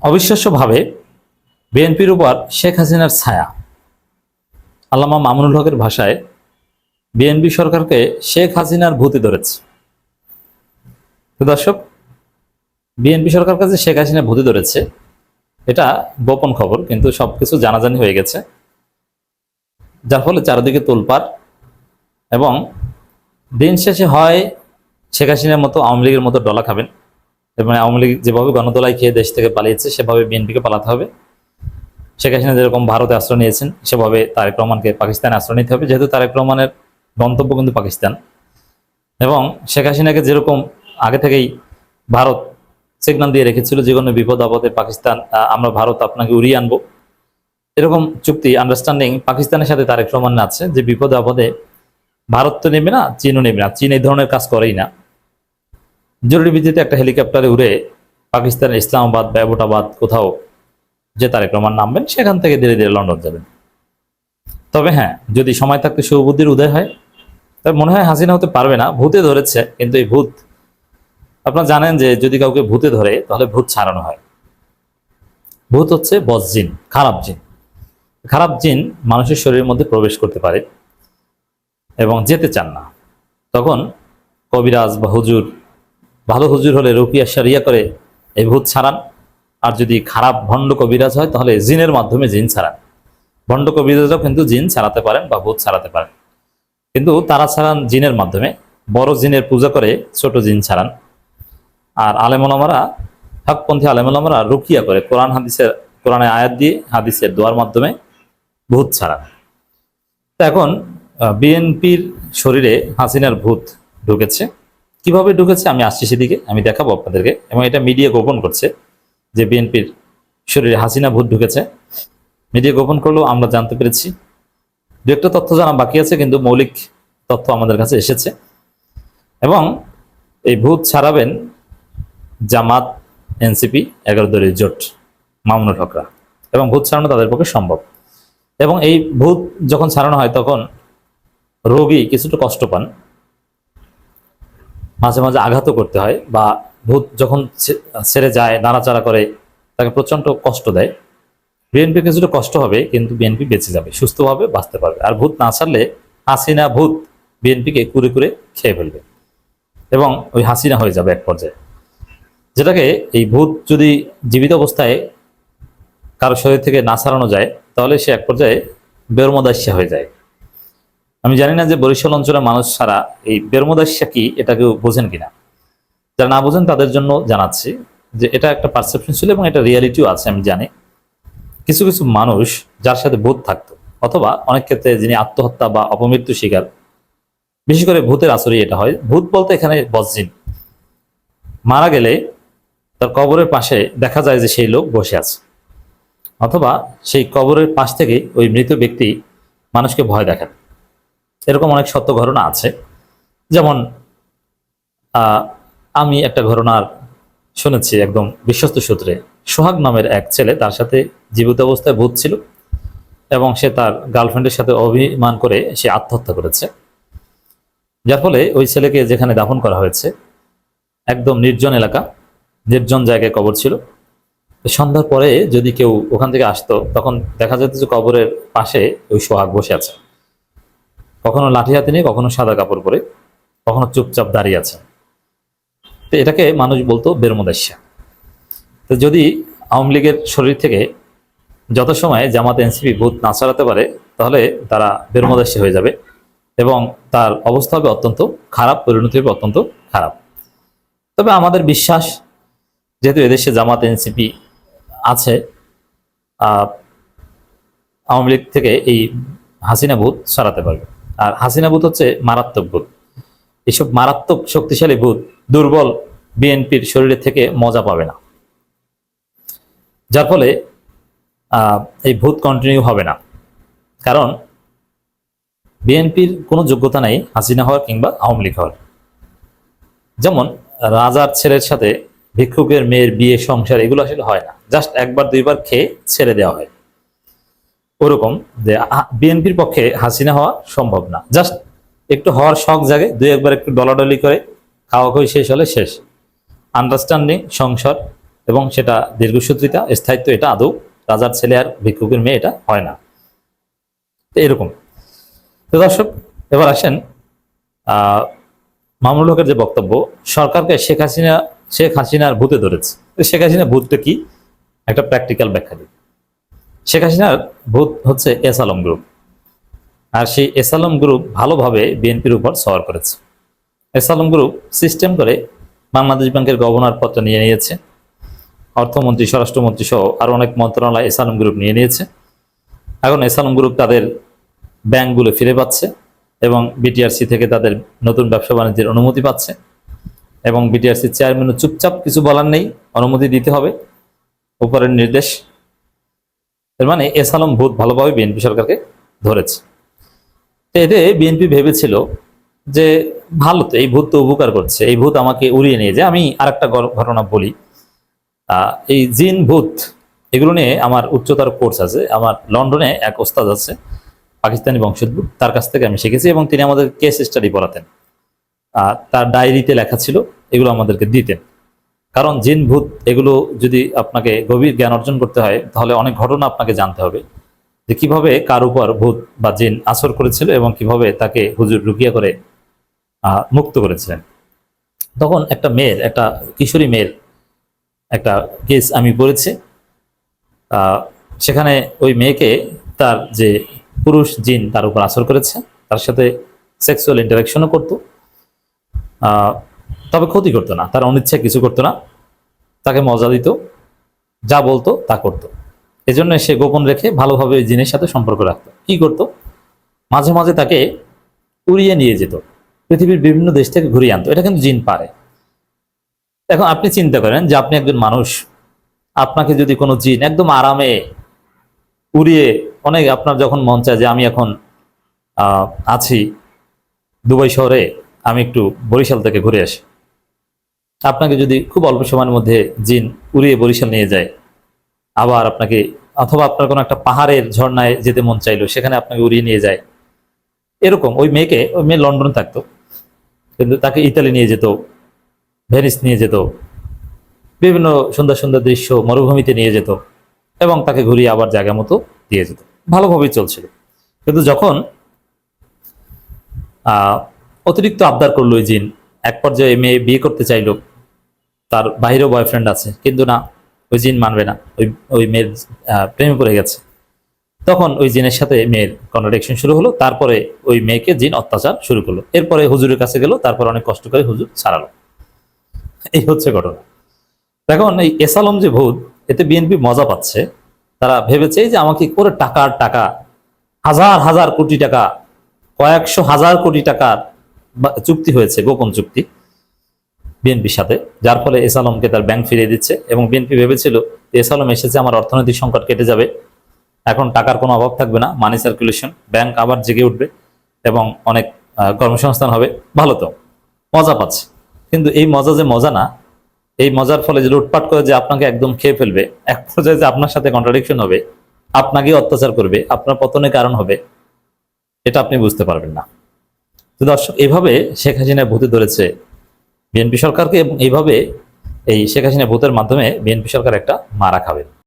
অবিশ্বাস্যভাবে বিএনপির উপর শেখ হাসিনার ছায়া। আল্লামা মামুনুল হকের ভাষায় বিএনপি সরকারকে শেখ হাসিনার ভূতে ধরেছে। তো দর্শক, বিএনপি সরকার কাছে শেখ হাসিনা ভূতে ধরেছে, এটা গোপন খবর, কিন্তু সবকিছু জানাজানি হয়ে গেছে, যার ফলে চারিদিকে তোলপাড়। এবং দিন শেষে হয় শেখ হাসিনার মতো আওয়ামী লীগের মতো ডলা খাবেন, এবং আওয়ামী লীগ যেভাবে গণদোলাই খেয়ে দেশ থেকে পালিয়েছে সেভাবে বিএনপিকে পালাতে হবে। শেখ হাসিনা যেরকম ভারতে আশ্রয় নিয়েছেন সেভাবে তারেক রহমানকে পাকিস্তানে আশ্রয় নিতে হবে, যেহেতু তারেক রহমানের গন্তব্য কিন্তু পাকিস্তান। এবং শেখ হাসিনাকে যেরকম আগে থেকেই ভারত সিগন্যাল দিয়ে রেখেছিল যে কোনো বিপদ আপদে পাকিস্তান, আমরা ভারত আপনাকে উড়িয়ে আনবো, এরকম চুক্তি আন্ডারস্ট্যান্ডিং পাকিস্তানের সাথে তারেক রহমান আছে যে বিপদ আপদে ভারত তো নেবে না, চীনও নেবে না। চীন এই ধরনের কাজ করেই না। জরুরি ভিত্তিতে একটা হেলিকপ্টারে উড়ে পাকিস্তানের ইসলামাবাদ বা অ্যাবোটাবাদ কোথাও যে তারেক রহমান নামবেন, সেখান থেকে ধীরে ধীরে লন্ডন যাবেন। তবে হ্যাঁ, যদি সময় থাকতে সুবুদ্ধির উদয় হয়, তবে মনে হয় হাসিনা হতে পারবে না। ভূতে ধরেছে, কিন্তু এই ভূত, আপনারা জানেন যে যদি কাউকে ভূতে ধরে তাহলে ভূত ছাড়ানো হয়। ভূত হচ্ছে বজ্জিন, খারাপ জিন। খারাপ জিন মানুষের শরীরের মধ্যে প্রবেশ করতে পারে এবং যেতে চান না। তখন কবিরাজ বা হুজুর, ভালো হুজুর হলে রুকিয়া শরিয়া করে এই ভূত ছাড়ান। আর যদি খারাপ ভণ্ড কবিরাজ হয় তাহলে জিনের মাধ্যমে জিন ছাড়ান। ভণ্ড কবিরাজরাও কিন্তু জিন ছাড়াতে পারেন বা ভূত ছাড়াতে পারেন, কিন্তু তারা ছাড়ান জিনের মাধ্যমে। বড় জিনের পূজা করে ছোট জিন ছাড়ান। আর আলেমুলামারা, হকপন্থী আলেমুলামারা রুকিয়া করে কোরআনে আয়াত দিয়ে, হাদিসের দোয়ার মাধ্যমে ভূত ছাড়ান। তো এখন বিএনপির শরীরে হাসিনার ভূত ঢুকেছে। কিভাবে ঢুকেছে আমি আসছি সেদিকে, আমি দেখাবো আপনাদেরকে। এবং এটা মিডিয়া গোপন করছে যে বিএনপির শরীরে হাসিনা ভূত ঢুকেছে। মিডিয়া গোপন করলেও আমরা জানতে পেরেছি। দু একটা তথ্য জানা বাকি আছে, কিন্তু মৌলিক তথ্য আমাদের কাছে এসেছে। এবং এই ভূত ছাড়াবেন জামাত, এনসিপি, 11 দলীয় জোট, মামুনুল হকরা। এবং ভূত ছাড়ানো তাদের পক্ষে সম্ভব। এবং এই ভূত যখন ছাড়ানো হয় তখন রোগী কিছুটা কষ্ট পান, মাঝে মাঝে আঘাতও করতে হয়, বা ভূত যখন ছেড়ে যায়, নাড়াচাড়া করে, তাকে প্রচন্ড কষ্ট দেয়। বিএনপি কিছুটা কষ্ট হবে, কিন্তু বিএনপি বেঁচে যাবে, সুস্থভাবে বাঁচতে পারবে। আর ভূত না ছাড়লে হাসিনা ভূত বিএনপিকে কুরে কুরে খেয়ে ফেলবে এবং ওই হাসিনা হয়ে যাবে এক পর্যায়ে। যেটাকে, এই ভূত যদি জীবিত অবস্থায় কারো শরীর থেকে না ছাড়ানো যায় তাহলে সে এক পর্যায়ে বেরমদাস্যা হয়ে যায়। আমি জানি না যে বরিশাল অঞ্চলের মানুষ ছাড়া এই বেরমদাস্যা কি এটা কেউ বোঝেন কিনা। যারা না বোঝেন তাদের জন্য জানাচ্ছি যে এটা একটা পারসেপশন ছিল এবং এটা রিয়ালিটিও আছে। আমি জানি কিছু কিছু মানুষ যার সাথে ভূত থাকতো, অথবা অনেক ক্ষেত্রে যিনি আত্মহত্যা বা অপমৃত্যু শিকার, বিশেষ করে ভূতের আসরে এটা হয়। ভূত বলতে এখানে বজ্জিন। মারা গেলে তার কবরের পাশে দেখা যায় যে সেই লোক বসে আছে, অথবা সেই কবরের পাশ থেকে ওই মৃত ব্যক্তি মানুষকে ভয় দেখান। এরকম অনেক সত্য ঘটনা আছে। যেমন আমি একটা ঘটনার শুনেছি একদম বিশ্বস্ত সূত্রে। সোহাগ নামের এক ছেলে, তার সাথে জীবিত অবস্থায় ভূত ছিল এবং সে তার গার্লফ্রেন্ডের সাথে অভিমান করে সে আত্মহত্যা করেছে। যার ফলে ওই ছেলেকে যেখানে দাফন করা হয়েছে, একদম নির্জন এলাকা, নির্জন জায়গায় কবর ছিল। সন্ধ্যার পরে যদি কেউ ওখান থেকে আসতো তখন দেখা যেত যে কবরের পাশে ওই সোহাগ বসে আছে, কখনো লাঠি হাতে নিয়ে, কখনো সাদা কাপড় পরে, কখনো চুপচাপ দাঁড়িয়ে আছে। তো এটাকে মানুষ বলতো বেরমদাস্যা। তো যদি আওয়ামী লীগের শরীর থেকে যত সময় জামাত, এনসিপি ভূত না ছাড়াতে পারে তাহলে তারা বেরমদাস্যা হয়ে যাবে এবং তার অবস্থা হবে অত্যন্ত খারাপ, পরিণতি হবে অত্যন্ত খারাপ। তবে আমাদের বিশ্বাস, যেহেতু এদেশে জামাত, এনসিপি আছে, আওয়ামী লীগ থেকে এই হাসিনা ভূত সরাতে পারবে। আর হাসিনা ভূত হচ্ছে মারাত্মক ভূত। এইসব মারাত্মক শক্তিশালী ভূত দুর্বল বিএনপির শরীরে থেকে মজা পাবে না, যার ফলে এই ভূত কন্টিনিউ হবে না। কারণ বিএনপির কোনো যোগ্যতা নেই হাসিনা হওয়ার কিংবা আওয়ামী লীগ হওয়ার। যেমন রাজার ছেলের সাথে ভিক্ষুকের মেয়ের বিয়ে, সংসার, এগুলো আসলে হয় না, জাস্ট একবার দুইবার খেয়ে ছেড়ে দেওয়া হয়। ওরকম যে বিএনপির পক্ষে হাসিনা হওয়া সম্ভব না। জাস্ট একটু হওয়ার শখ জাগে, দুই একবার একটু ডলাডলি করে, খাওয়া খাওয়ি শেষ হলে শেষ। আন্ডারস্ট্যান্ডিং সংসার এবং সেটা দীর্ঘসূত্রিতা, স্থায়িত্ব, এটা আদৌ রাজার ছেলে আর ভিক্ষুকের মেয়ে এটা হয় না। তো এরকম। তো দর্শক, এবার আসেন মামুনুল হকের যে বক্তব্য, সরকারকে শেখ হাসিনার ভূতে ধরেছে। শেখ হাসিনা ভূতটা কি, একটা প্র্যাকটিক্যাল ব্যাখ্যা দিই। শেখ হাসিনার ভূত হচ্ছে এস আলম গ্রুপ, আর সেই এস আলম গ্রুপ ভালোভাবে বিএনপির উপর সওয়ার করেছে। এস আলম গ্রুপ সিস্টেম করে বাংলাদেশ ব্যাংকের গভর্নর পদটা নিয়ে নিয়েছে, অর্থমন্ত্রী, স্বরাষ্ট্রমন্ত্রী সহ আরো অনেক মন্ত্রণালয় এস আলম গ্রুপ নিয়ে নিয়েছে। এখন এস আলম গ্রুপ তাদের ব্যাংকগুলো ফিরে পাচ্ছে এবং বিটিআরসি থেকে তাদের নতুন ব্যবসা বাণিজ্যের অনুমতি পাচ্ছে, এবং বিটিআরসি চেয়ারম্যানও চুপচাপ, কিছু বলার নেই, অনুমতি দিতে হবে, উপরের নির্দেশ। এর মানে এস আলম ভূত ভালোভাবে বিএনপি সরকারকে ধরেছে। তো এতে বিএনপি ভেবেছিল যে ভালো, তো এই ভূত তো উপকার করছে, এই ভূত আমাকে উড়িয়ে নিয়ে যায়। আমি আরেকটা ঘটনা বলি। এই জিন ভূত এগুলো নিয়ে আমার উচ্চতর কোর্স আছে। আমার লন্ডনে এক ওস্তাদ আছে, পাকিস্তানি বংশোদ্ভূত, তার কাছ থেকে আমি শিখেছি, এবং তিনি আমাদের কেস স্টাডি পড়াতেন। তার ডায়েরিতে লেখা ছিল, এগুলো আমাদেরকে দিতেন। কারণ জিন ভূত এগুলো যদি আপনাকে গভীর জ্ঞান অর্জন করতে হয়, তাহলে অনেক ঘটনা আপনাকে জানতে হবে, যে কিভাবে কার উপর ভূত বা জিন আসর করেছিল এবং কিভাবে তাকে হুজুর রুকিয়া করে মুক্ত করেছিলেন। তখন একটা কিশোরী মেয়ের একটা কেস আমি পড়েছি। সেখানে ওই মেয়েকে তার যে পুরুষ জিন তার উপর আসর করেছে, তার সাথে সেক্সুয়াল ইন্টারাকশনও করতো, তবে ক্ষতি করতো না, তার অনিচ্ছায় কিছু করতো না, তাকে মজা দিত, যা বলতো তা করতো। এজন্য সে গোপন রেখে ভালোভাবে ওই জিনের সাথে সম্পর্ক রাখতো। কি করতো, মাঝে মাঝে তাকে উড়িয়ে নিয়ে যেত, পৃথিবীর বিভিন্ন দেশ থেকে ঘুরিয়ে আনতো। এটা কিন্তু জিন পারে। এখন আপনি চিন্তা করেন যে আপনি একজন মানুষ, আপনাকে যদি কোনো জিন একদম আরামে উড়িয়ে, অনেক আপনার যখন মন চায় যে আমি এখন আছি দুবাই শহরে, আমি একটু বরিশাল থেকে ঘুরে আসি, আপনাকে যদি খুব অল্প সময়ের মধ্যে জিন উড়িয়ে বরিশাল নিয়ে যায়, আবার আপনাকে, অথবা আপনার কোনো একটা পাহাড়ের ঝর্ণায় যেতে মন চাইলো, সেখানে আপনাকে উড়িয়ে নিয়ে যায়, এরকম। ওই মেয়ে লন্ডনে থাকতো, কিন্তু তাকে ইতালি নিয়ে যেত, ভেনিস নিয়ে যেত, বিভিন্ন সুন্দর সুন্দর দৃশ্য, মরুভূমিতে নিয়ে যেত, এবং তাকে ঘুরিয়ে আবার জায়গা মতো দিয়ে যেত, ভালোভাবেই চলছিল। কিন্তু যখন অতিরিক্ত আবদার করলো ওই জিন, এক পর্যায়ে মেয়ে বিয়ে করতে চাইলো, তার বাইরেও বয়ফ্রেন্ড আছে, কিন্তু না, ওই জিন মানবে না, ওই মেয়ের প্রেমে পড়ে গেছে। তখন ওই জিনের সাথে মেয়ের কন্ট্রাডিকশন শুরু হলো, তারপরে ওই মেয়েকে জিন অত্যাচার শুরু করলো, এরপরে হুজুরের কাছে গেল, তারপর অনেক কষ্ট করে হুজুর ছাড়ালো। এই হচ্ছে ঘটনা। এখন এই এস আলম যে ভূত, এতে বিএনপি মজা পাচ্ছে। তারা ভেবেছে যে আমাকে করে টাকা, হাজার হাজার কোটি টাকা, কয়েকশো হাজার কোটি টাকার চুক্তি হয়েছে, গোপন চুক্তি বিএনপির সাথে, যার ফলে এস আলমকে তার ব্যাংক ফিরিয়ে দিচ্ছে। এবং বিএনপি ভেবেছিল এস আলম এসেছে, আমার অর্থনৈতিক সংকট কেটে যাবে, এখন টাকার কোনো অভাব থাকবে না, মানি সার্কুলেশন, ব্যাংক আবার জেগে উঠবে এবং অনেক কর্মসংস্থান হবে, ভালো তো, মজা পাচ্ছে। কিন্তু এই মজা যে মজা না, এই মজার ফলে যে লুটপাট করে যে আপনাকে একদম খেয়ে ফেলবে, এক পর্যায়ে যে আপনার সাথে কন্ট্রাডিকশন হবে, আপনাকে অত্যাচার করবে, আপনার পতনের কারণ হবে, এটা আপনি বুঝতে পারবেন না। তো দর্শক, এইভাবে শেখ হাসিনা ভূতে ধরেছে বিএনপি সরকারকে, এবং এইভাবে এই শেখ হাসিনা ভূতের মাধ্যমে বিএনপি সরকার একটা মারা খাবে।